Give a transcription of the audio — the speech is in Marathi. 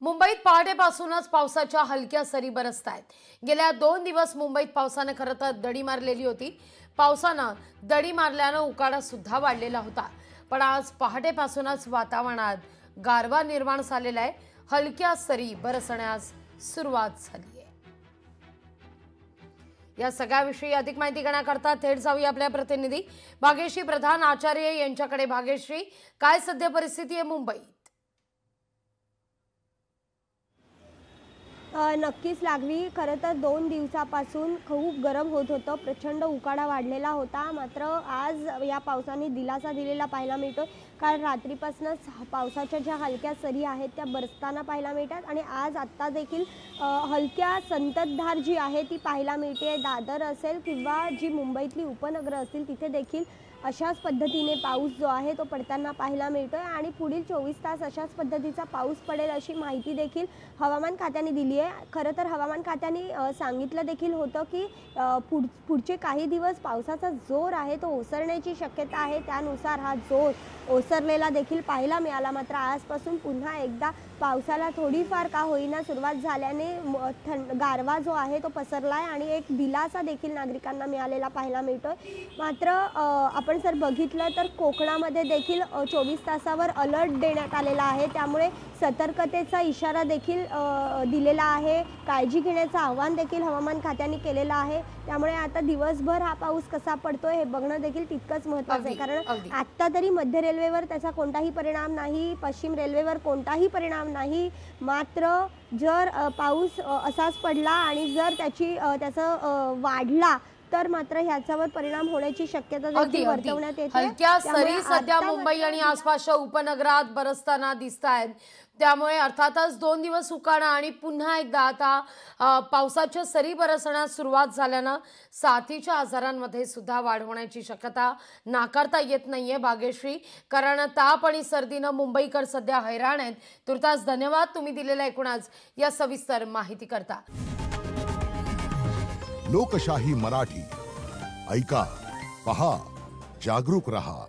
मुंबईत पहाटेपासूनच पावसाच्या हलक्या सरी बरसतायत। गेल्या 2 दिवस मुंबईत पावसाने खरं तर दडी मारलेली होती। पावसानं दडी मारल्यानं उकाडा सुद्धा वाढलेला होता। पण आज पहाटेपासूनच वातावरणात गारवा निर्माण झालेला आहे। हलक्या सरी बरसण्यास सुरुवात झाली आहे। या सगळ्याविषयी अधिक माहिती घेण्याकरता थेट जाऊया आपल्या प्रतिनिधी भाग्यश्री प्रधान आचार्य यांच्याकडे। भाग्यश्री, काय सध्या परिस्थिती आहे मुंबईत? नक्कीच लागवी। खरं तर 2 दिवसापासून खूप गरम होत होतं, प्रचंड उकाडा वाढलेला होता। मात्र आज या पावसाने दिलासा दिलेला पाहायला मिळतो, कारण रात्रीपासूनच पावसाच्या ज्या हलक्या सरी आहेत त्या बरसताना पाहायला मिळतात आणि आज आत्ता देखील हलक्या संततधार जी आहे ती पाहायला मिळते। दादर असेल किंवा जी मुंबईतली उपनगरं असतील तिथे देखील अशाच पद्धतीने पाऊस जो आहे तो पडताना पाहायला मिळतोय आणि पुढील 24 तास अशाच पद्धतीचा पाऊस पडेल अशी माहिती देखील हवामान खात्याने दिली आहे। खरं तर हवामान खात्याने सांगितलं देखील होतं की पुढचे काही दिवस पावसाचा जोर आहे तो ओसरण्याची शक्यता आहे। त्यानुसार हा जोर ओसरलेला देखील पाहायला मिळाला। मात्र आजपासून पुन्हा एकदा पावसाला थोडीफार का होईना सुरुवात झाल्याने गारवा जो आहे तो पसरलाय आणि एक दिलासा देखील नागरिकांना मिळालेला पाहायला मिळतोय। मात्र आपण जर बघितलं तर कोकणामध्ये देखील 24 तासावर अलर्ट देण्यात आलेला आहे। त्यामुळे सतर्कतेचा इशारा देखील दिलेला आहे। काळजी घेण्याचं आवाहन देखील हवामान खात्याने केलेलं आहे। त्यामुळे आता दिवसभर हा पाऊस कसा पडतोय हे बघणं देखील तितकंच महत्त्वाचं आहे, कारण आता तरी मध्य रेल्वेवर त्याचा कोणताही परिणाम नाही, पश्चिम रेल्वेवर कोणताही परिणाम नाही। मात्र जर पाऊस असाच पडला आणि जर त्याचं वाढला तर मात्र ह्याच्यावर परिणाम होण्याची शक्यता देखील वर्तवण्यात येते। हलक्या सरी सध्या मुंबई आणि आसपासच्या उपनगरात बरसताना दिसतायत। त्यामुळे अर्थातच 2 दिवस उकाडा आणि पुन्हा एकदा आता पावसाच्या सरी बरसण्यास सुरुवात झाल्यानं साथीच्या आजारांमध्ये सुद्धा वाढ होण्याची शक्यता नाकारता येत नाहीये भाग्यश्री, कारण ताप आणि सर्दीनं मुंबईकर सध्या हैराण आहेत। तुर्तास धन्यवाद तुम्ही दिलेल्या एकूणच या सविस्तर माहिती करता। लोकशाही मराठी ऐका, पहा, जागरूक रहा।